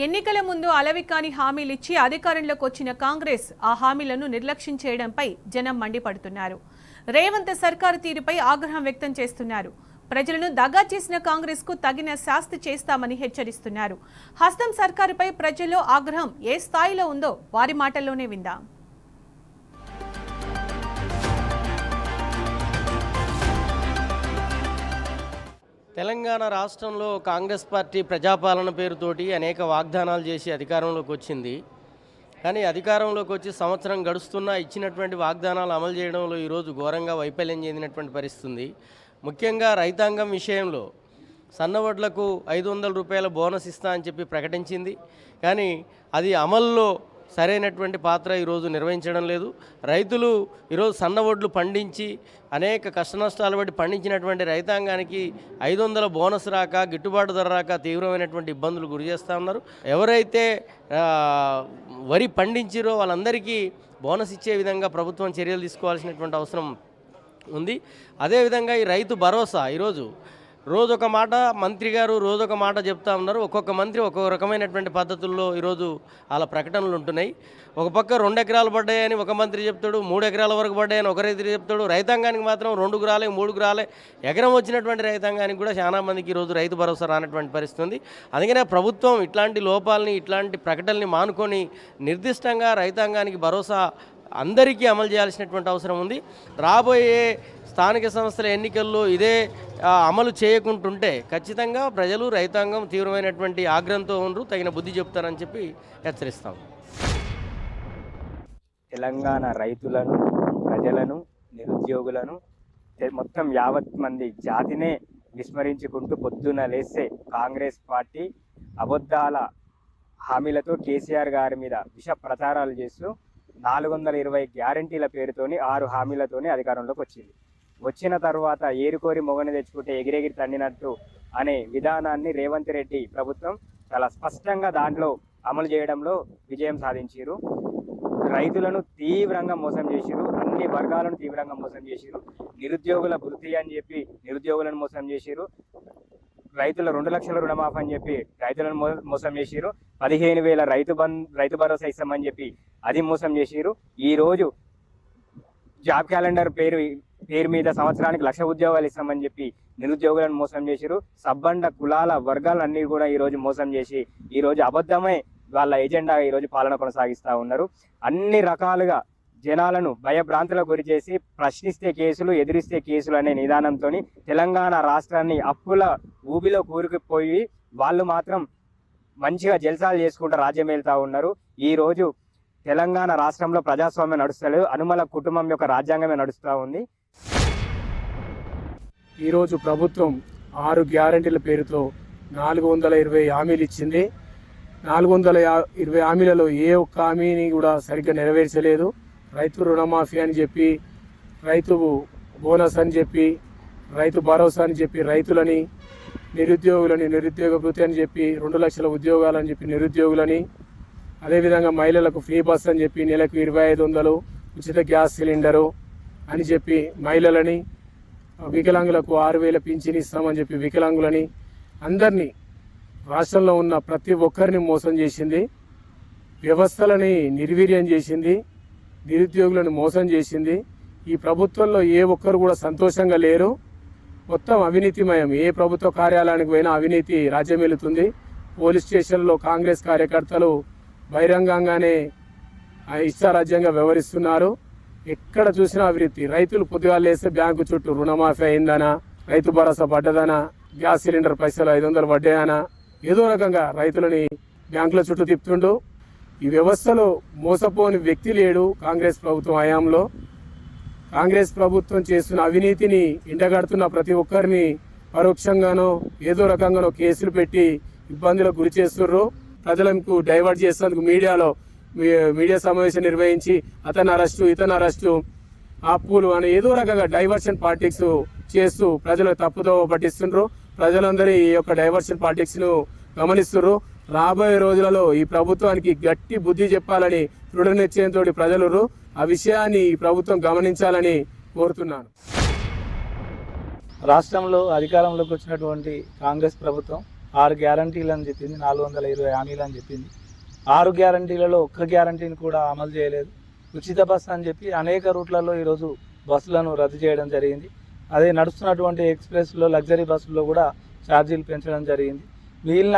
ఎన్నికల ముందు అలవికాని హామీలిచ్చి అధికారంలోకి వచ్చిన కాంగ్రెస్ ఆ హామీలను నిర్లక్ష్యం చేయడంపై జనం మండిపడుతున్నారు. రేవంత్ సర్కారు తీరుపై ఆగ్రహం వ్యక్తం చేస్తున్నారు. ప్రజలను దగా చేసిన కాంగ్రెస్ కు తగిన శాస్తి చేస్తామని హెచ్చరిస్తున్నారు. హస్తం సర్కారుపై ప్రజల్లో ఆగ్రహం ఏ స్థాయిలో ఉందో వారి మాటల్లోనే విందాం. తెలంగాణ రాష్ట్రంలో కాంగ్రెస్ పార్టీ ప్రజాపాలన పేరుతోటి అనేక వాగ్దానాలు చేసి అధికారంలోకి వచ్చింది. కానీ అధికారంలోకి వచ్చి సంవత్సరం గడుస్తున్నా ఇచ్చినటువంటి వాగ్దానాలు అమలు చేయడంలో ఈరోజు ఘోరంగా వైఫల్యం చెందినటువంటి పరిస్థితి. ముఖ్యంగా రైతాంగం విషయంలో సన్నవడ్లకు 500 రూపాయల బోనస్ ఇస్తా అని చెప్పి ప్రకటించింది. కానీ అది అమల్లో సరైనటువంటి పాత్ర ఈరోజు నిర్వహించడం లేదు. రైతులు ఈరోజు సన్నవడ్లు పండించి అనేక కష్టనష్టాలు పడి పండించినటువంటి రైతాంగానికి 500 బోనస్ రాక, గిట్టుబాటు ధర రాక తీవ్రమైనటువంటి ఇబ్బందులు గురి చేస్తూ ఉన్నారు. ఎవరైతే వరి పండించిరో వాళ్ళందరికీ బోనస్ ఇచ్చే విధంగా ప్రభుత్వం చర్యలు తీసుకోవాల్సినటువంటి అవసరం ఉంది. అదేవిధంగా ఈ రైతు భరోసా ఈరోజు రోజొక మాట మంత్రి గారు రోజొక మాట చెప్తా ఉన్నారు. ఒక్కొక్క మంత్రి ఒక్కొక్క రకమైనటువంటి పద్ధతుల్లో ఈరోజు వాళ్ళ ప్రకటనలు ఉంటున్నాయి. ఒక పక్క 2 ఎకరాలు పడ్డాయని ఒక మంత్రి చెప్తాడు, 3 ఎకరాల వరకు పడ్డాయని ఒక రైతు చెప్తాడు. రైతాంగానికి మాత్రం 2 ఎకరాలే 3 ఎకరాలే ఎకరం వచ్చినటువంటి రైతాంగానికి కూడా చాలా మందికి ఈరోజు రైతు భరోసా రానటువంటి పరిస్థితి ఉంది. అందుకనే ప్రభుత్వం ఇట్లాంటి లోపాలని ఇట్లాంటి ప్రకటనల్ని మానుకొని నిర్దిష్టంగా రైతాంగానికి భరోసా అందరికీ అమలు చేయాల్సినటువంటి అవసరం ఉంది. రాబోయే స్థానిక సంస్థల ఎన్నికల్లో ఇదే అమలు చేయకుంటుంటే ఖచ్చితంగా ప్రజలు రైతాంగం తీవ్రమైనటువంటి ఆగ్రహంతో ఉండరు, తగిన బుద్ధి చెప్తారని చెప్పి హెచ్చరిస్తాం. తెలంగాణ రైతులను, ప్రజలను, నిరుద్యోగులను మొత్తం యావత్ మంది జాతినే విస్మరించుకుంటూ పొద్దున లేస్తే కాంగ్రెస్ పార్టీ అబద్ధాల హామీలతో కేసీఆర్ గారి మీద విష ప్రచారాలు చేస్తూ 420 గ్యారంటీల పేరుతోని 6 హామీలతోని అధికారంలోకి వచ్చింది. వచ్చిన తర్వాత ఏరుకోరి మొగని తెచ్చుకుంటే ఎగిరెగిరి తండినట్టు అనే విధానాన్ని రేవంత్ రెడ్డి ప్రభుత్వం చాలా స్పష్టంగా దాంట్లో అమలు చేయడంలో విజయం సాధించారు. రైతులను తీవ్రంగా మోసం చేసిరు, అన్ని వర్గాలను తీవ్రంగా మోసం చేసిరు. నిరుద్యోగుల వృత్తి అని చెప్పి నిరుద్యోగులను మోసం చేసిరు. రైతుల 2 లక్షల రుణమాఫీ అని చెప్పి రైతులను మోసం చేసిరు. 15,000 రైతు భరోసా ఇస్తామని చెప్పి అది మోసం చేసిరు. ఈరోజు జాబ్ క్యాలెండర్ పేరు మీద సంవత్సరానికి 1,00,000 ఉద్యోగాలు ఇస్తామని చెప్పి నిరుద్యోగులను మోసం చేసిరు. సబ్బండ కులాల వర్గాలన్నీ కూడా ఈరోజు మోసం చేసి ఈరోజు అబద్ధమై వాళ్ళ ఎజెండా ఈరోజు పాలన కొనసాగిస్తూ ఉన్నారు. అన్ని రకాలుగా జనాలను భయభ్రాంతులకు గురి చేసి ప్రశ్నిస్తే కేసులు, ఎదిరిస్తే కేసులు అనే నిదానంతో తెలంగాణ రాష్ట్రాన్ని అప్పుల ఊబిలో కూరుకుపోయి వాళ్ళు మాత్రం మంచిగా జల్సాలు చేసుకుంటూ రాజ్యం వెళ్తూ ఉన్నారు. ఈరోజు తెలంగాణ రాష్ట్రంలో ప్రజాస్వామ్యం నడుస్తలేదు, అనుమల కుటుంబం యొక్క రాజ్యాంగమే నడుస్తూ ఉంది. ఈరోజు ప్రభుత్వం 6 గ్యారంటీల పేరుతో 420 హామీలు ఇచ్చింది. 420 హామీలలో ఏ ఒక్క హామీని కూడా సరిగ్గా నెరవేర్చలేదు. రైతు రుణమాఫీ అని చెప్పి, రైతు బోనస్ అని చెప్పి, రైతు భరోసా అని చెప్పి రైతులని, నిరుద్యోగులని నిరుద్యోగ భృతి అని చెప్పి 2 లక్షల ఉద్యోగాలు అని చెప్పి నిరుద్యోగులని, అదేవిధంగా మహిళలకు ఫ్రీ బస్ అని చెప్పి నెలకు 2,500 ఉచిత గ్యాస్ సిలిండరు అని చెప్పి మహిళలని, వికలాంగులకు 6,000 పింఛన్ ఇస్తామని చెప్పి వికలాంగులని, అందరినీ రాష్ట్రంలో ఉన్న ప్రతి ఒక్కరిని మోసం చేసింది. వ్యవస్థలని నిర్వీర్యం చేసింది, నిరుద్యోగులను మోసం చేసింది. ఈ ప్రభుత్వంలో ఏ ఒక్కరు కూడా సంతోషంగా లేరు. మొత్తం అవినీతిమయం. ఏ ప్రభుత్వ కార్యాలయానికి పోయినా అవినీతి రాజ్యమేలుతుంది. పోలీస్ స్టేషన్లో కాంగ్రెస్ కార్యకర్తలు బహిరంగంగానే ఇష్టారాజ్యంగా వ్యవహరిస్తున్నారు. ఎక్కడ చూసినా అవినీతి. రైతులు పొద్దుగా లేస్తే బ్యాంకు చుట్టూ రుణమాఫీ అయిందనా, రైతు భరోసా పడ్డదనా, గ్యాస్ సిలిండర్ పైసలు 500 పడ్డాయనా, ఏదో రకంగా రైతులని బ్యాంకుల చుట్టూ తిప్పుతుండు. ఈ వ్యవస్థలో మోసపోని వ్యక్తి లేడు. కాంగ్రెస్ ప్రభుత్వం హయాంలో కాంగ్రెస్ ప్రభుత్వం చేస్తున్న అవినీతిని ఎండగడుతున్న ప్రతి ఒక్కరిని పరోక్షంగానో ఏదో రకంగానో కేసులు పెట్టి ఇబ్బందులకు గురి చేస్తుర్రు. ప్రజలకు డైవర్ట్ చేసేందుకు మీడియా సమావేశం నిర్వహించి అతను అరెస్టు, ఇతను అరెస్టు, అప్పులు అని ఏదో రకంగా డైవర్షన్ పాలిటిక్స్ చేస్తూ ప్రజలకు తప్పుదో పట్టిస్తుండ్రు. ప్రజలందరూ ఈ యొక్క డైవర్షన్ పాలిటిక్స్ను గమనిస్తున్నారు. రాబోయే రోజులలో ఈ ప్రభుత్వానికి గట్టి బుద్ధి చెప్పాలని దృఢ నిశ్చయంతో ప్రజలు ఆ విషయాన్ని ఈ ప్రభుత్వం గమనించాలని కోరుతున్నాను. రాష్ట్రంలో అధికారంలోకి వచ్చినటువంటి కాంగ్రెస్ ప్రభుత్వం 6 గ్యారంటీలు అని చెప్పింది, 420 హామీలు అని చెప్పింది. 6 గ్యారంటీలలో ఒక్క గ్యారంటీని కూడా అమలు చేయలేదు. ఉచిత బస్సు అని చెప్పి అనేక రూట్లలో ఈరోజు బస్సులను రద్దు చేయడం జరిగింది. అదే నడుస్తున్నటువంటి ఎక్స్ప్రెస్లో, లగ్జరీ బస్సుల్లో కూడా ఛార్జీలు పెంచడం జరిగింది. మిగిలిన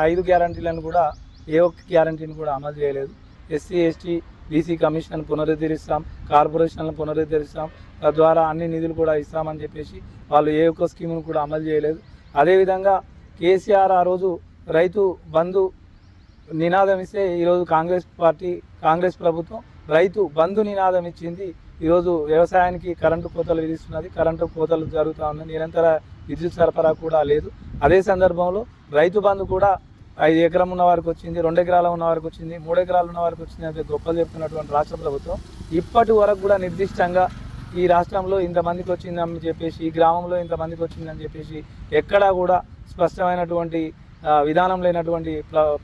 5 గ్యారంటీలను కూడా ఏ ఒక్క గ్యారంటీని కూడా అమలు చేయలేదు. ఎస్సీ ఎస్టీ బీసీ కమిషన్ పునరుద్ధరిస్తాం, కార్పొరేషన్లను పునరుద్ధరిస్తాం, తద్వారా అన్ని నిధులు కూడా ఇస్తామని చెప్పేసి వాళ్ళు ఏ ఒక్క స్కీమును కూడా అమలు చేయలేదు. అదేవిధంగా కేసీఆర్ ఆ రోజు రైతు బంధు నినాదం ఇస్తే ఈరోజు కాంగ్రెస్ ప్రభుత్వం రైతు బంధు నినాదం ఇచ్చింది. ఈరోజు వ్యవసాయానికి కరెంటు కోతలు విధిస్తున్నది, కరెంటు కోతలు జరుగుతూ ఉన్నాయి, నిరంతర విద్యుత్ సరఫరా కూడా లేదు. అదే సందర్భంలో రైతు బంధు కూడా 5 ఎకరం ఉన్న వారికి వచ్చింది, 2 ఎకరాలు ఉన్న వారికి వచ్చింది, 3 ఎకరాలు ఉన్న వారికి వచ్చింది అంటే గొప్పలు చెప్తున్నటువంటి రాష్ట్ర ప్రభుత్వం ఇప్పటి వరకు కూడా నిర్దిష్టంగా ఈ రాష్ట్రంలో ఇంతమందికి వచ్చిందని చెప్పేసి, ఈ గ్రామంలో ఇంతమందికి వచ్చిందని చెప్పేసి ఎక్కడా కూడా స్పష్టమైనటువంటి విధానం లేనటువంటి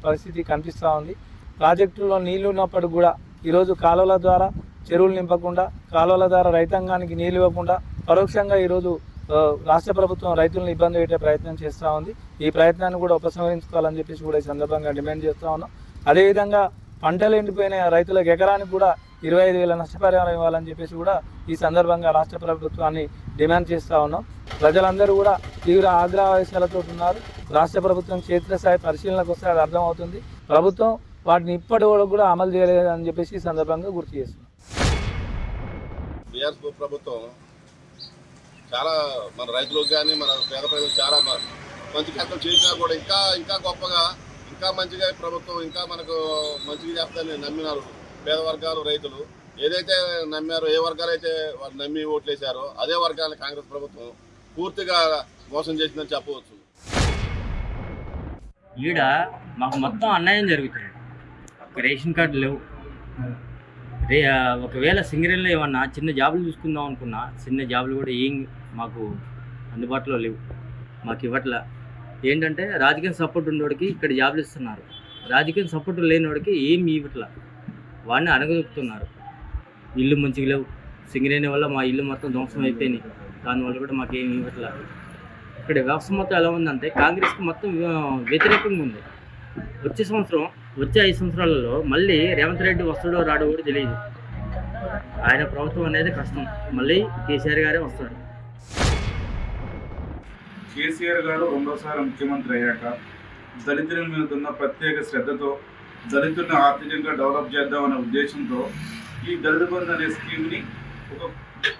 పరిస్థితి కనిపిస్తూ ఉంది. ప్రాజెక్టుల్లో నీళ్లు ఉన్నప్పటికి కూడా ఈరోజు కాలువల ద్వారా చెరువులు నింపకుండా, కాలువల ద్వారా రైతాంగానికి నీళ్ళు ఇవ్వకుండా పరోక్షంగా ఈరోజు రాష్ట్ర ప్రభుత్వం రైతులను ఇబ్బంది పెట్టే ప్రయత్నం చేస్తూ ఉంది. ఈ ప్రయత్నాన్ని కూడా ఉపసంహరించుకోవాలని చెప్పేసి కూడా ఈ సందర్భంగా డిమాండ్ చేస్తూ ఉన్నాం. అదేవిధంగా పంటలు ఎండిపోయిన రైతులకు ఎకరానికి కూడా 25,000 నష్టపరిహారం ఇవ్వాలని చెప్పేసి కూడా ఈ సందర్భంగా రాష్ట్ర ప్రభుత్వాన్ని డిమాండ్ చేస్తూ ఉన్నాం. ప్రజలందరూ కూడా తీవ్ర ఆగ్రహావేశాలతో ఉన్నారు. రాష్ట్ర ప్రభుత్వం క్షేత్రస్థాయి పరిశీలనకు వస్తే అది అర్థమవుతుంది. ప్రభుత్వం వాటిని ఇప్పటి వరకు కూడా అమలు చేయలేదని చెప్పేసి ఈ సందర్భంగా గుర్తు చేస్తున్నాం. బీఆర్ఎస్ ప్రభుత్వం చాలా మన రైతులకు కానీ మన పేద ప్రజలకు చాలా మంచి కష్టం చేసినా కూడా ఇంకా గొప్పగా ఇంకా మంచిగా ప్రభుత్వం ఇంకా మనకు మంచిగా చేస్తారని నమ్మినారు పేద వర్గాలు, రైతులు. ఏదైతే నమ్మారో, ఏ వర్గాలు అయితే వాళ్ళు నమ్మి ఓట్లేశారో అదే వర్గాన్ని కాంగ్రెస్ ప్రభుత్వం పూర్తిగా మోసం చేసిందని చెప్పవచ్చు. ఈడ మాకు మొత్తం అన్యాయం జరుగుతుంది. రేషన్ కార్డు లేవు. ఒకవేళ సింగరేణిలో ఏమన్నా చిన్న జాబులు చూసుకుందాం అనుకున్నా, చిన్న జాబులు కూడా ఏం మాకు అందుబాటులో లేవు, మాకు ఇవ్వట్లా. ఏంటంటే రాజకీయ సపోర్ట్ ఉన్నోడికి ఇక్కడ జాబులు ఇస్తున్నారు, రాజకీయ సపోర్ట్ లేనివాడికి ఏం ఇవ్వట్లా, వాడిని అణగదొక్కుతున్నారు. ఇల్లు మంచిగా లేవు. సింగరేణి వల్ల మా ఇల్లు మొత్తం ధ్వంసం అయిపోయినాయి. దానివల్ల కూడా మాకు ఏమి ఇవ్వట్లా. ఇక్కడ వ్యవస్థ మొత్తం ఎలా ఉందంటే కాంగ్రెస్కి మొత్తం వ్యతిరేకంగా ఉంది. వచ్చే 5 సంవత్సరాలలో మళ్ళీ రేవంత్ రెడ్డి వస్తాడో రాడో కూడా తెలియదు. ఆయన ప్రభుత్వం అనేది కష్టం. మళ్ళీ కేసీఆర్ గారే వస్తాడు. కేసీఆర్ గారు రెండోసారి ముఖ్యమంత్రి అయ్యాక దళితుల మీద ఉన్న ప్రత్యేక శ్రద్ధతో దళితులను ఆర్థికంగా డెవలప్ చేద్దామనే ఉద్దేశంతో ఈ దళిత బంధు అనే స్కీమ్ని ఒక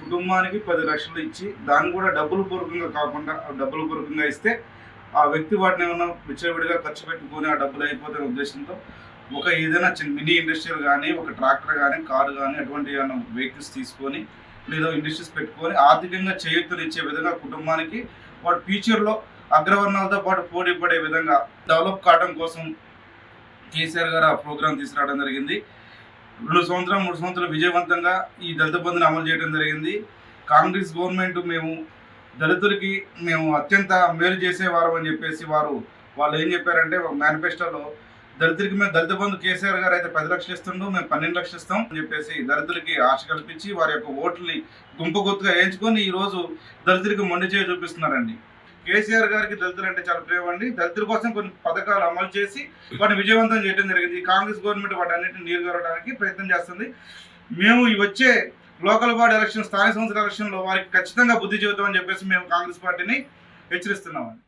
కుటుంబానికి 10 లక్షలు ఇచ్చి, దాన్ని కూడా డబ్బుల పూర్వకంగా కాకుండా డబ్బుల పూర్వకంగా ఇస్తే ఆ వ్యక్తి వాటిని ఏమన్నా విచ్చలవిడిగా ఖర్చు పెట్టుకొని ఆ డబ్బులు అయిపోతున్న ఉద్దేశంతో ఒక ఏదైనా మినీ ఇండస్ట్రియల్ కానీ, ఒక ట్రాక్టర్ కానీ, కారు కానీ అటువంటి ఏమైనా వెహికల్స్ తీసుకొని లేదా ఇండస్ట్రీస్ పెట్టుకొని ఆర్థికంగా చేయూతనిచ్చే విధంగా కుటుంబానికి వాడు ఫ్యూచర్లో అగ్రవర్ణాలతో పాటు పోటీ పడే విధంగా డెవలప్ కావడం కోసం కేసీఆర్ గారు ఆ ప్రోగ్రాం తీసుకురావడం జరిగింది. 2 సంవత్సరాలు 3 సంవత్సరాలు విజయవంతంగా ఈ దళిత బంధుని అమలు చేయడం జరిగింది. కాంగ్రెస్ గవర్నమెంట్ దళితులకి మేము అత్యంత మేలు చేసేవారు అని చెప్పేసి వాళ్ళు ఏం చెప్పారంటే మేనిఫెస్టోలో దళితులకి మేము దళిత బంధు కేసీఆర్ గారు అయితే 10 లక్షలు ఇస్తుండో మేము 12 లక్షలు ఇస్తాం అని చెప్పేసి దళితులకి ఆశ కల్పించి వారి యొక్క ఓట్లని గుంపు గుర్తుగా వేయించుకొని ఈరోజు దళితులకి మొండి చేయి చూపిస్తున్నారండి. కేసీఆర్ గారికి దళితులు అంటే చాలా ప్రేమ అండి. దళితుల కోసం కొన్ని పథకాలు అమలు చేసి వాటిని విజయవంతం చేయడం జరిగింది. కాంగ్రెస్ గవర్నమెంట్ వాటి అన్నింటిని నీరుగారడానికి ప్రయత్నం చేస్తుంది. మేము వచ్చే లోకల్ బాడీ ఎలక్షన్, స్థానిక సంస్థల ఎలక్షన్లో వారికి ఖచ్చితంగా బుద్ధి చెబుతామని చెప్పేసి మేము కాంగ్రెస్ పార్టీని హెచ్చరిస్తున్నామండి.